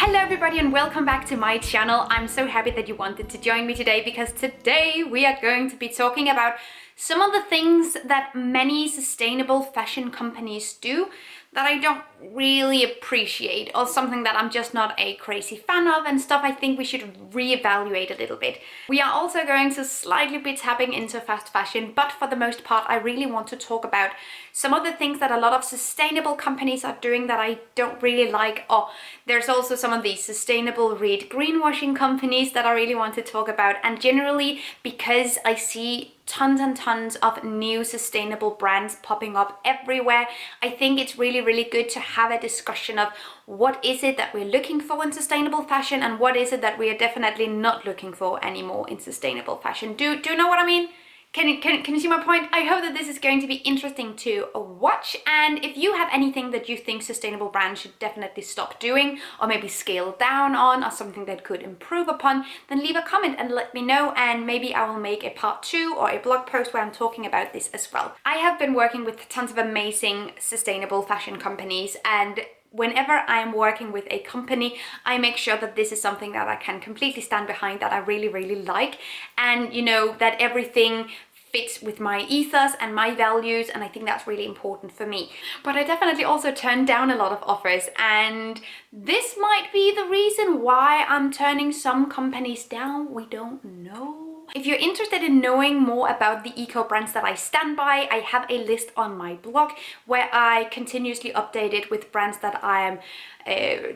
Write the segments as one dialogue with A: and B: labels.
A: Hello everybody and welcome back to my channel. I'm so happy that you wanted to join me today because today we are going to be talking about some of the things that many sustainable fashion companies do that I don't really appreciate, or something that I'm just not a crazy fan of, and stuff I think we should reevaluate a little bit. We are also going to slightly be tapping into fast fashion, but for the most part I really want to talk about some of the things that a lot of sustainable companies are doing that I don't really like. Or there's also some of these sustainable greenwashing companies that I really want to talk about. And generally, because I see tons and tons of new sustainable brands popping up everywhere, I think it's really good to have a discussion of what is it that we're looking for in sustainable fashion and what is it that we are definitely not looking for anymore in sustainable fashion. Do you know what I mean? Can you see my point? I hope that this is going to be interesting to watch, and if you have anything that you think sustainable brands should definitely stop doing or maybe scale down on, or something that could improve upon, then leave a comment and let me know, and maybe I will make a part 2 or a blog post where I'm talking about this as well. I have been working with tons of amazing sustainable fashion companies, and whenever I'm working with a company, I make sure that this is something that I can completely stand behind, that I really like, and you know, that everything fits with my ethos and my values, and I think that's really important for me. But I definitely also turn down a lot of offers, and this might be the reason why I'm turning some companies down. We don't know. If you're interested in knowing more about the eco brands that I stand by, I have a list on my blog where I continuously update it with brands that I am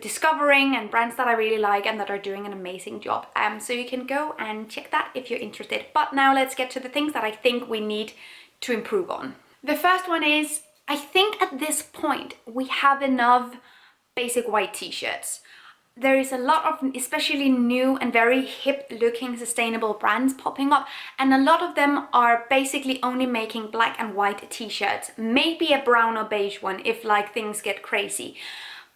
A: discovering and brands that I really like and that are doing an amazing job. So you can go and check that if you're interested. But now let's get to the things that I think we need to improve on. The first one is, I think at this point we have enough basic white t-shirts. There is a lot of especially new and very hip looking sustainable brands popping up, and a lot of them are basically only making black and white t-shirts, maybe a brown or beige one if like things get crazy.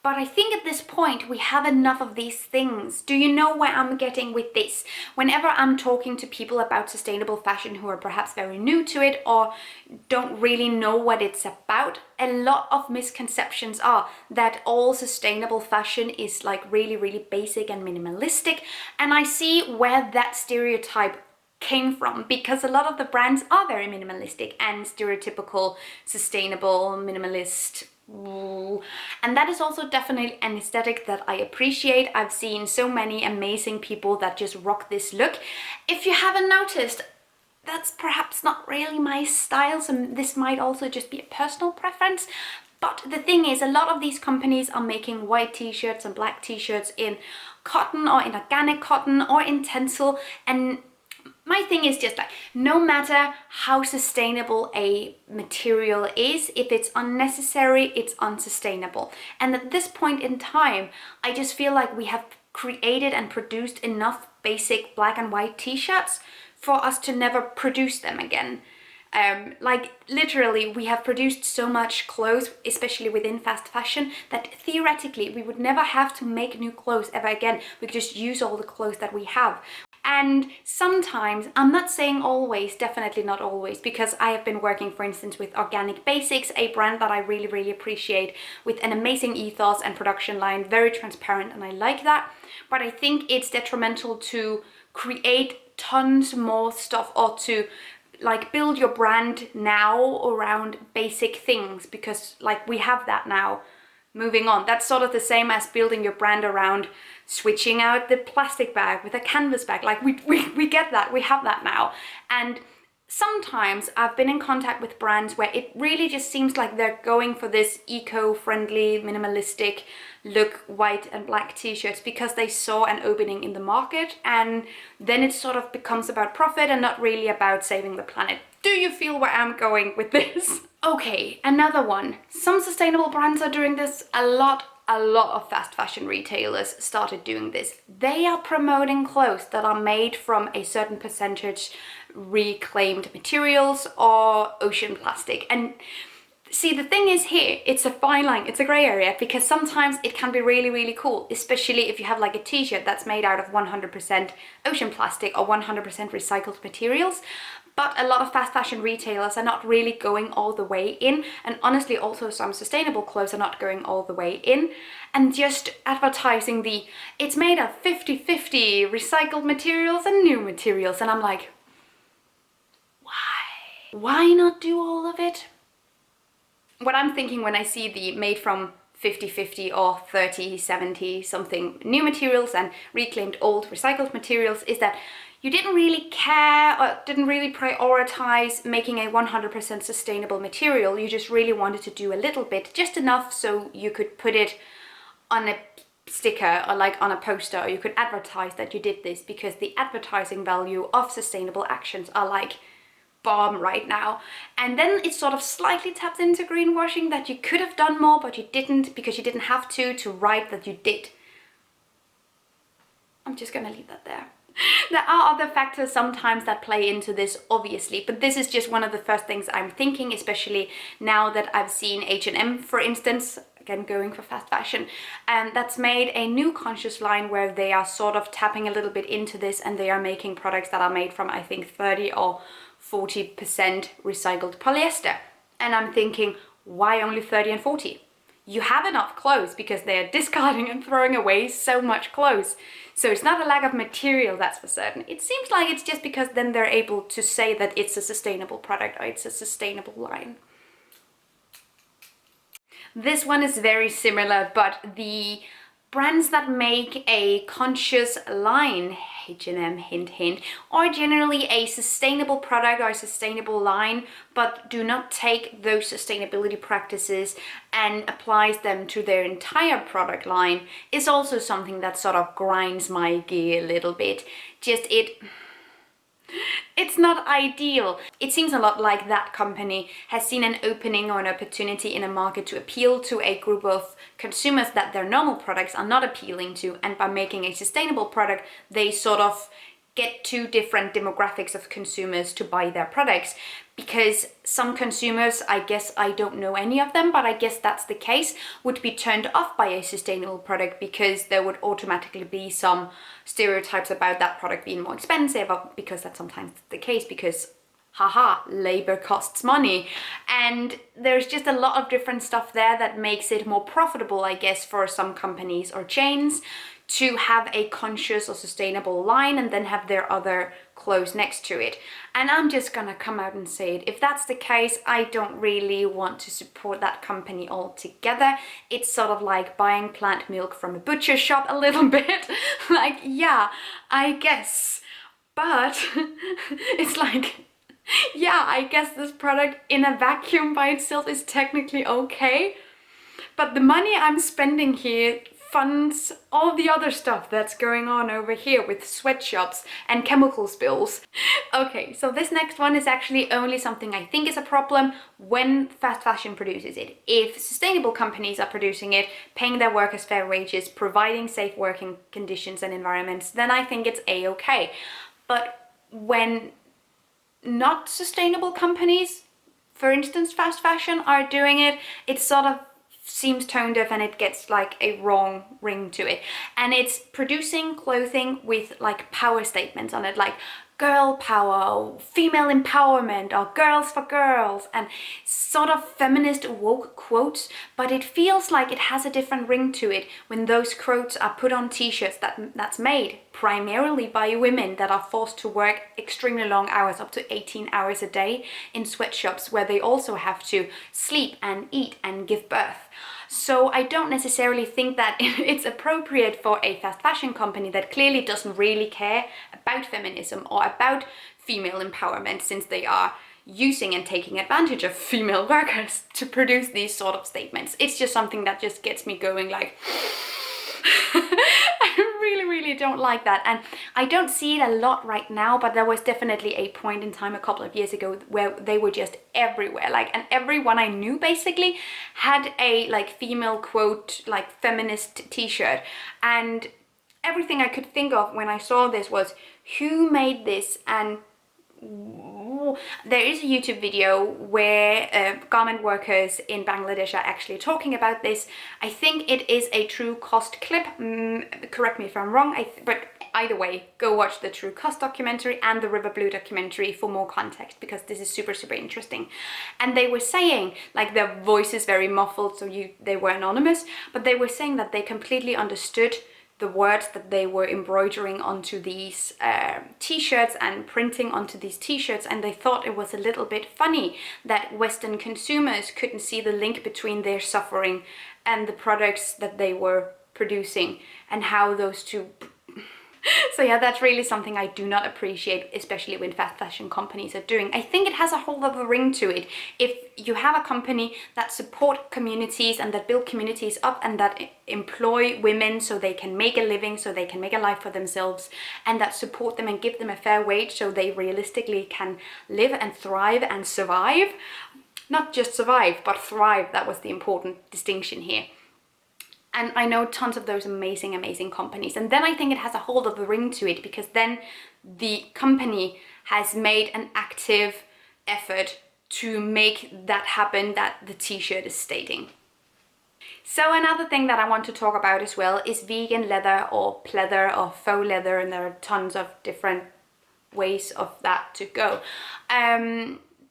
A: But I think at this point we have enough of these things. Do you know where I'm getting with this? Whenever I'm talking to people about sustainable fashion who are perhaps very new to it or don't really know what it's about, a lot of misconceptions are that all sustainable fashion is like really basic and minimalistic. And I see where that stereotype came from, because a lot of the brands are very minimalistic and stereotypical sustainable minimalist. And that is also definitely an aesthetic that I appreciate. I've seen so many amazing people that just rock this look. If you haven't noticed, that's perhaps not really my style, so this might also just be a personal preference. But the thing is, a lot of these companies are making white t-shirts and black t-shirts in cotton or in organic cotton or in tencel, and my thing is just like, no matter how sustainable a material is, if it's unnecessary, it's unsustainable. And at this point in time, I just feel like we have created and produced enough basic black and white t-shirts for us to never produce them again. Like literally, we have produced so much clothes, especially within fast fashion, that theoretically we would never have to make new clothes ever again. We could just use all the clothes that we have. And sometimes, I'm not saying always, definitely not always, because I have been working, for instance, with Organic Basics, a brand that I really appreciate, with an amazing ethos and production line, very transparent, and I like that. But I think it's detrimental to create tons more stuff, or to like build your brand now around basic things, because like we have that now. Moving on, that's sort of the same as building your brand around switching out the plastic bag with a canvas bag. Like we get that, we have that now. And sometimes I've been in contact with brands where it really just seems like they're going for this eco-friendly, minimalistic look, white and black t-shirts, because they saw an opening in the market, and then it sort of becomes about profit and not really about saving the planet. Do you feel where I'm going with this? Okay, another one. Some sustainable brands are doing this a lot. A lot of fast fashion retailers started doing this. They are promoting clothes that are made from a certain percentage reclaimed materials or ocean plastic. And see, the thing is here, it's a fine line, it's a gray area, because sometimes it can be really cool, especially if you have like a t-shirt that's made out of 100% ocean plastic or 100% recycled materials. But a lot of fast fashion retailers are not really going all the way in, and honestly also some sustainable clothes are not going all the way in, and just advertising it's made of 50-50 recycled materials and new materials, and I'm like, why? Why not do all of it? What I'm thinking when I see the made from 50-50 or 30-70 something new materials and reclaimed old recycled materials is that you didn't really care or didn't really prioritize making a 100% sustainable material. You just really wanted to do a little bit, just enough so you could put it on a sticker or like on a poster, or you could advertise that you did this, because the advertising value of sustainable actions are like bomb right now. And then it sort of slightly taps into greenwashing, that you could have done more but you didn't because you didn't have to write that you did. I'm just gonna leave that there. There are other factors sometimes that play into this, obviously, but this is just one of the first things I'm thinking, especially now that I've seen H&M, for instance, again going for fast fashion, and that's made a new conscious line where they are sort of tapping a little bit into this, and they are making products that are made from, I think, 30 or 40% recycled polyester. And I'm thinking, why only 30 and 40? You have enough clothes, because they are discarding and throwing away so much clothes. So it's not a lack of material, that's for certain. It seems like it's just because then they're able to say that it's a sustainable product or it's a sustainable line. This one is very similar, but the brands that make a conscious line, H&M, hint hint, are generally a sustainable product or a sustainable line, but do not take those sustainability practices and applies them to their entire product line, is also something that sort of grinds my gear a little bit. It's not ideal. It seems a lot like that company has seen an opening or an opportunity in a market to appeal to a group of consumers that their normal products are not appealing to, and by making a sustainable product, they sort of get two different demographics of consumers to buy their products. Because some consumers, I guess I don't know any of them, but I guess that's the case, would be turned off by a sustainable product because there would automatically be some stereotypes about that product being more expensive, or because that's sometimes the case, because haha, labor costs money. And there's just a lot of different stuff there that makes it more profitable, I guess, for some companies or chains to have a conscious or sustainable line and then have their other clothes next to it. And I'm just gonna come out and say it. If that's the case, I don't really want to support that company altogether. It's sort of like buying plant milk from a butcher shop a little bit. Like, yeah, I guess. But it's like, yeah, I guess this product in a vacuum by itself is technically okay. But the money I'm spending here funds all the other stuff that's going on over here with sweatshops and chemical spills. Okay, so this next one is actually only something I think is a problem when fast fashion produces it. If sustainable companies are producing it, paying their workers fair wages, providing safe working conditions and environments, then I think it's a-okay. But when not sustainable companies, for instance fast fashion, are doing it, it sort of seems tone deaf and it gets like a wrong ring to it. And it's producing clothing with like power statements on it, like girl power, female empowerment, or girls for girls, and sort of feminist woke quotes, but it feels like it has a different ring to it when those quotes are put on t-shirts that's made primarily by women that are forced to work extremely long hours, up to 18 hours a day, in sweatshops where they also have to sleep and eat and give birth. So I don't necessarily think that it's appropriate for a fast fashion company that clearly doesn't really care about feminism or about female empowerment, since they are using and taking advantage of female workers to produce these sort of statements. It's just something that just gets me going like I really don't like that. And I don't see it a lot right now, but there was definitely a point in time a couple of years ago where they were just everywhere, like, and everyone I knew basically had a like female quote, like feminist t-shirt. And everything I could think of when I saw this was, who made this? And there is a YouTube video where garment workers in Bangladesh are actually talking about this. I think it is a true cost clip, correct me if I'm wrong, but either way, go watch the True Cost documentary and the River Blue documentary for more context, because this is super, super interesting. And they were saying, like, their voice is very muffled, so they were anonymous, but they were saying that they completely understood the words that they were embroidering onto these t-shirts and printing onto these t-shirts, and they thought it was a little bit funny that Western consumers couldn't see the link between their suffering and the products that they were producing, and how those two so yeah, that's really something I do not appreciate, especially when fast fashion companies are doing. I think it has a whole other ring to it. If you have a company that support communities and that build communities up and that employ women so they can make a living, so they can make a life for themselves, and that support them and give them a fair wage so they realistically can live and thrive and survive. Not just survive, but thrive. That was the important distinction here. And I know tons of those amazing, amazing companies. And then I think it has a whole other ring to it, because then the company has made an active effort to make that happen that the t-shirt is stating. So another thing that I want to talk about as well is vegan leather or pleather or faux leather, and there are tons of different ways of that to go.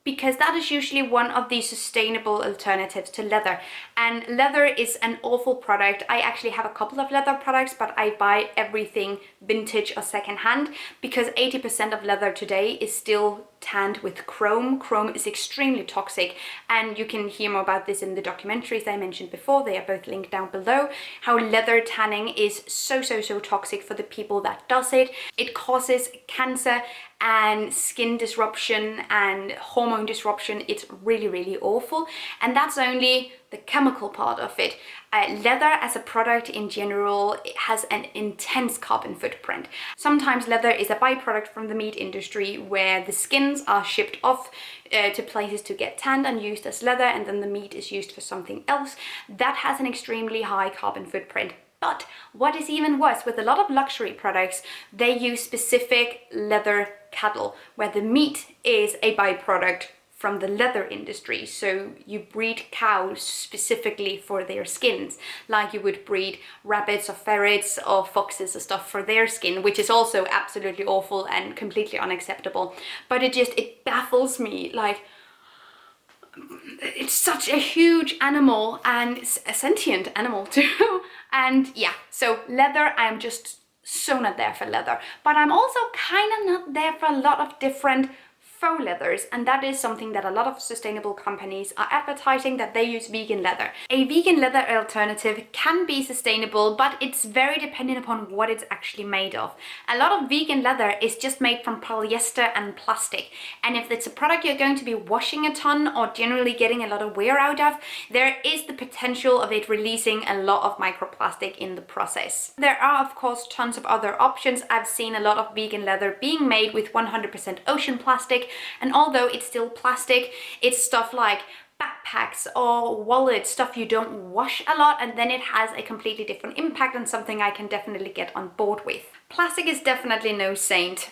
A: Because that is usually one of the sustainable alternatives to leather. And leather is an awful product. I actually have a couple of leather products, but I buy everything vintage or secondhand, because 80% of leather today is still tanned with chrome. Chrome is extremely toxic, and you can hear more about this in the documentaries I mentioned before. They are both linked down below. How leather tanning is so toxic for the people that does it. It causes cancer and skin disruption and hormone disruption. It's really awful, and that's only the chemical part of it. Leather as a product in general, it has an intense carbon footprint. Sometimes leather is a byproduct from the meat industry, where the skins are shipped off to places to get tanned and used as leather, and then the meat is used for something else. That has an extremely high carbon footprint. But what is even worse, with a lot of luxury products, they use specific leather cattle, where the meat is a byproduct from the leather industry. So you breed cows specifically for their skins, like you would breed rabbits or ferrets or foxes or stuff for their skin, which is also absolutely awful and completely unacceptable. But it baffles me, like, it's such a huge animal, and a sentient animal too. And yeah, so leather, I'm just so not there for leather. But I'm also kind of not there for a lot of different faux leathers, and that is something that a lot of sustainable companies are advertising, that they use vegan leather. A vegan leather alternative can be sustainable, but it's very dependent upon what it's actually made of. A lot of vegan leather is just made from polyester and plastic, and if it's a product you're going to be washing a ton or generally getting a lot of wear out of, there is the potential of it releasing a lot of microplastic in the process. There are of course tons of other options. I've seen a lot of vegan leather being made with 100% ocean plastic, and although it's still plastic, it's stuff like backpacks or wallets, stuff you don't wash a lot, and then it has a completely different impact, and something I can definitely get on board with. Plastic is definitely no saint,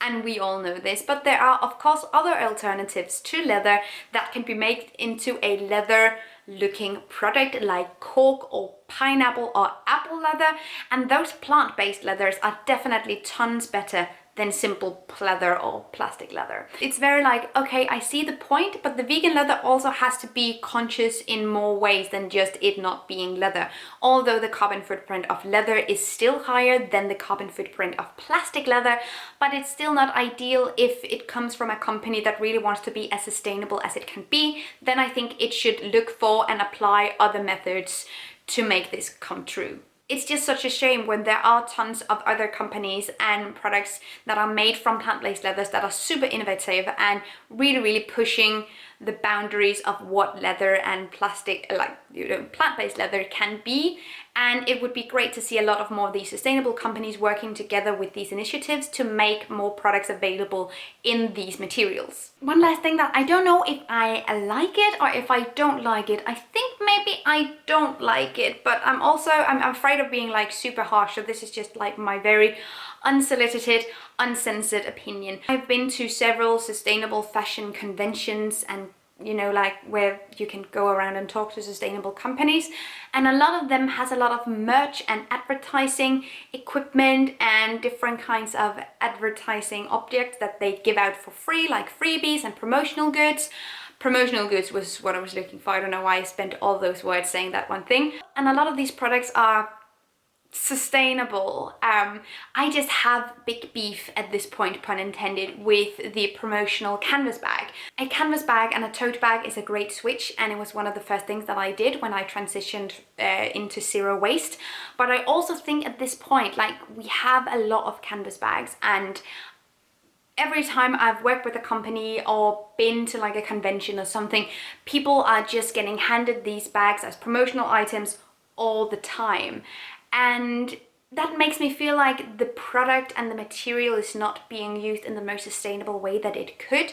A: and we all know this, but there are of course other alternatives to leather that can be made into a leather looking product, like cork or pineapple or apple leather, and those plant-based leathers are definitely tons better than simple pleather or plastic leather. It's very like, okay, I see the point, but the vegan leather also has to be conscious in more ways than just it not being leather. Although the carbon footprint of leather is still higher than the carbon footprint of plastic leather, but it's still not ideal if it comes from a company that really wants to be as sustainable as it can be. Then I think it should look for and apply other methods to make this come true. It's just such a shame when there are tons of other companies and products that are made from plant-based leathers that are super innovative and really pushing the boundaries of what leather and plastic, like, you know, plant-based leather can be. And it would be great to see a lot of more of these sustainable companies working together with these initiatives to make more products available in these materials. One last thing that I don't know if I like it or if I don't like it. I think maybe I don't like it, but I'm afraid of being like super harsh, so this is just like my very unsolicited, uncensored opinion. I've been to several sustainable fashion conventions and you know, like where you can go around and talk to sustainable companies, and a lot of them has a lot of merch and advertising equipment and different kinds of advertising objects that they give out for free, like freebies and promotional goods. Promotional goods was what I was looking for. I don't know why I spent all those words saying that one thing. And a lot of these products are sustainable. I just have big beef at this point, pun intended, with the promotional canvas bag. A canvas bag and a tote bag is a great switch, and it was one of the first things that I did when I transitioned into zero waste. But I also think at this point, like, we have a lot of canvas bags, and every time I've worked with a company or been to like a convention or something, people are just getting handed these bags as promotional items all the time. And that makes me feel like the product and the material is not being used in the most sustainable way that it could.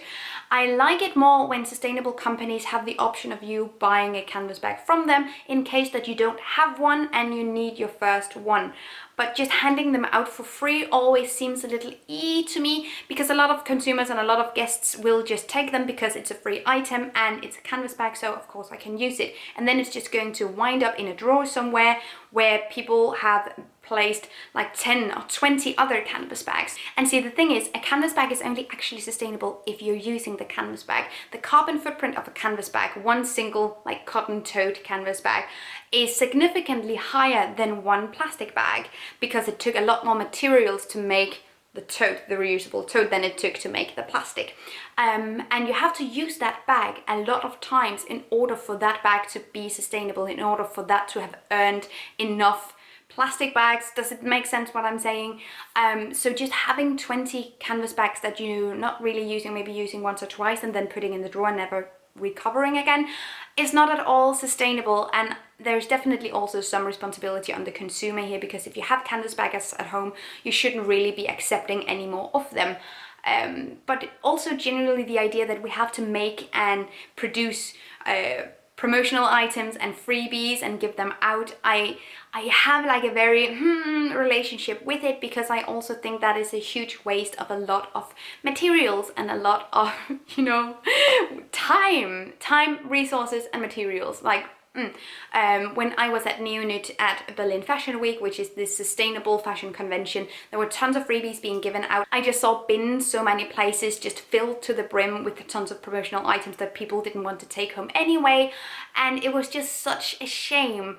A: I like it more when sustainable companies have the option of you buying a canvas bag from them in case that you don't have one and you need your first one. But just handing them out for free always seems a little to me, because a lot of consumers and a lot of guests will just take them because it's a free item and it's a canvas bag, so of course I can use it. And then it's just going to wind up in a drawer somewhere where people have placed like 10 or 20 other canvas bags. And see, the thing is, a canvas bag is only actually sustainable if you're using the canvas bag. The carbon footprint of a canvas bag, one single like cotton tote canvas bag, is significantly higher than one plastic bag, because it took a lot more materials to make the tote, the reusable tote, than it took to make the plastic. And you have to use that bag a lot of times in order for that bag to be sustainable, in order for that to have earned enough plastic bags. Does it make sense what I'm saying? So just having 20 canvas bags that you're not really using, maybe using once or twice and then putting in the drawer and never recovering again, is not at all sustainable. And there's definitely also some responsibility on the consumer here, because if you have canvas bags at home, you shouldn't really be accepting any more of them. But also generally the idea that we have to make and produce promotional items and freebies and give them out, I have like a very relationship with it, because I also think that is a huge waste of a lot of materials and a lot of, you know, time, resources and materials. Like when I was at Neonut at Berlin Fashion Week, which is this sustainable fashion convention, there were tons of freebies being given out. I just saw bins so many places just filled to the brim with tons of promotional items that people didn't want to take home anyway, and it was just such a shame.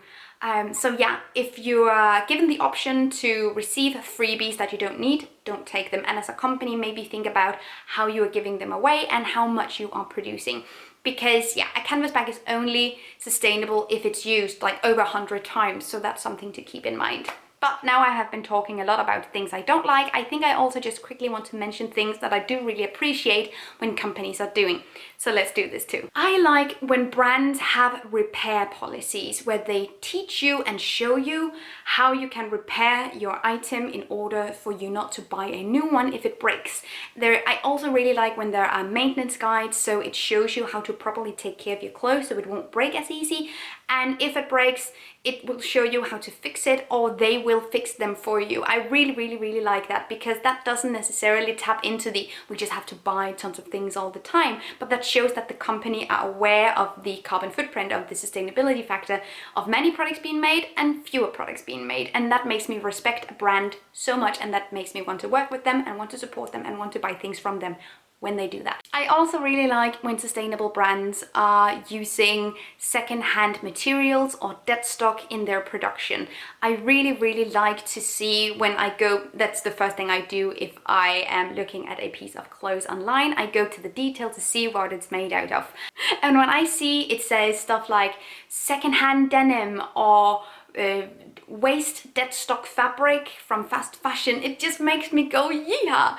A: So yeah, if you are given the option to receive freebies that you don't need, don't take them. And as a company, maybe think about how you are giving them away and how much you are producing. Because yeah, a canvas bag is only sustainable if it's used like over 100 times. So that's something to keep in mind. But now I have been talking a lot about things I don't like. I think I also just quickly want to mention things that I do really appreciate when companies are doing. So let's do this too. I like when brands have repair policies where they teach you and show you how you can repair your item in order for you not to buy a new one if it breaks. I also really like when there are maintenance guides, so it shows you how to properly take care of your clothes so it won't break as easy. And if it breaks, it will show you how to fix it, or they will fix them for you. I really like that, because that doesn't necessarily tap into we just have to buy tons of things all the time, but that shows that the company are aware of the carbon footprint, of the sustainability factor of many products being made and fewer products being made. And that makes me respect a brand so much, and that makes me want to work with them and want to support them and want to buy things from them when they do that. I also really like when sustainable brands are using second-hand materials or dead stock in their production. I really like to see when I go, that's the first thing I do if I am looking at a piece of clothes online. I go to the detail to see what it's made out of. And when I see it says stuff like second-hand denim or waste dead stock fabric from fast fashion, it just makes me go yeah,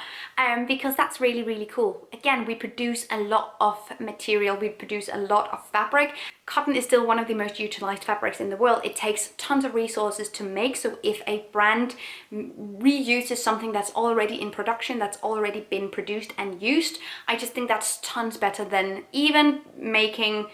A: because that's really cool. Again, we produce a lot of material, we produce a lot of fabric. Cotton is still one of the most utilized fabrics in the world. It takes tons of resources to make, so if a brand reuses something that's already in production, that's already been produced and used, I just think that's tons better than even making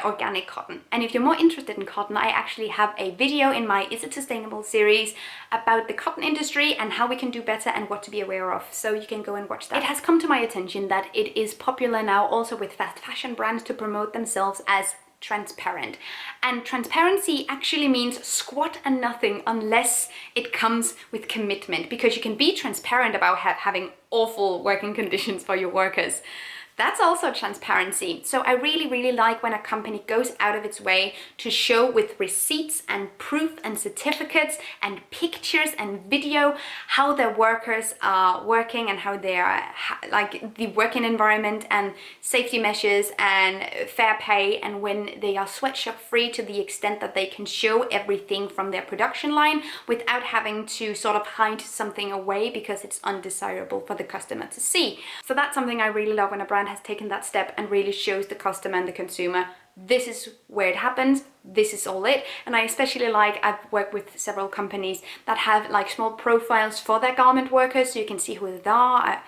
A: organic cotton. And if you're more interested in cotton, I actually have a video in my Is It Sustainable series about the cotton industry and how we can do better and what to be aware of, so you can go and watch that. It has come to my attention that it is popular now also with fast fashion brands to promote themselves as transparent, and transparency actually means squat and nothing unless it comes with commitment, because you can be transparent about having awful working conditions for your workers. That's also transparency. So I really like when a company goes out of its way to show with receipts and proof and certificates and pictures and video how their workers are working and how they are, like the working environment and safety measures and fair pay, and when they are sweatshop free to the extent that they can show everything from their production line without having to sort of hide something away because it's undesirable for the customer to see. So that's something I really love, when a brand has taken that step and really shows the customer and the consumer, this is where it happens, this is all it. And I especially like, I've worked with several companies that have like small profiles for their garment workers, so you can see who they are,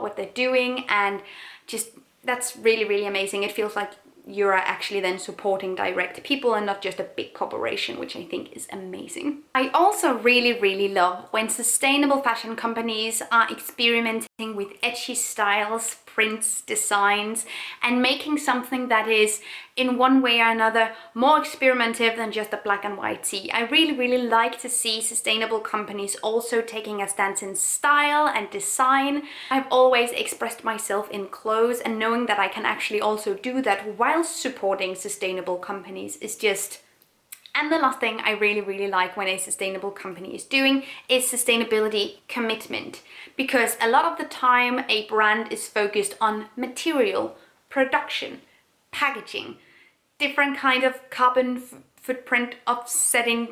A: what they're doing, and just that's really amazing. It feels like you're actually then supporting direct people and not just a big corporation, which I think is amazing. I also really love when sustainable fashion companies are experimenting with edgy styles, prints, designs, and making something that is in one way or another more experimentative than just a black and white tee. I really like to see sustainable companies also taking a stance in style and design. I've always expressed myself in clothes, and knowing that I can actually also do that while supporting sustainable companies is just... And the last thing I really like when a sustainable company is doing is sustainability commitment, because a lot of the time a brand is focused on material, production, packaging, different kind of carbon footprint offsetting.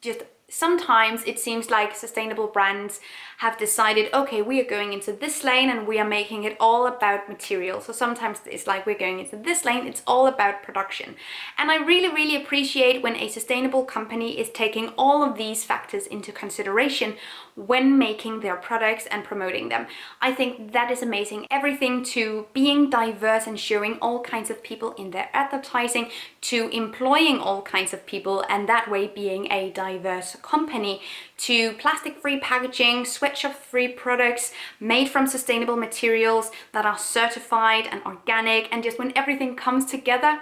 A: Just sometimes it seems like sustainable brands have decided, okay, we are going into this lane and we are making it all about material. So sometimes it's like, we're going into this lane, it's all about production. And I really appreciate when a sustainable company is taking all of these factors into consideration when making their products and promoting them. I think that is amazing. Everything to being diverse and showing all kinds of people in their advertising, to employing all kinds of people and that way being a diverse company, to plastic-free packaging, sweatshop-free products made from sustainable materials that are certified and organic, and just when everything comes together.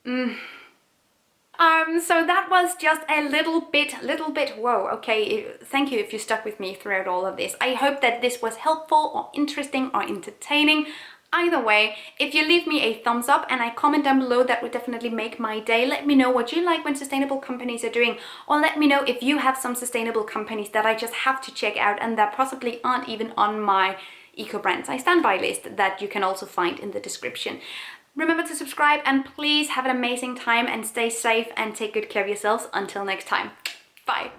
A: So that was just a little bit, whoa, okay, thank you if you stuck with me throughout all of this. I hope that this was helpful or interesting or entertaining. Either way, if you leave me a thumbs up and a comment down below, that would definitely make my day. Let me know what you like when sustainable companies are doing, or let me know if you have some sustainable companies that I just have to check out and that possibly aren't even on my Eco Brands I Stand By list that you can also find in the description. Remember to subscribe, and please have an amazing time and stay safe and take good care of yourselves. Until next time, bye.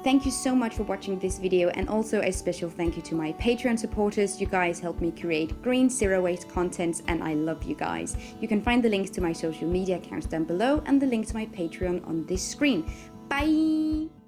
A: Thank you so much for watching this video, and also a special thank you to my Patreon supporters. You guys help me create green, zero waste content, and I love you guys. You can find the links to my social media accounts down below and the link to my Patreon on this screen. Bye!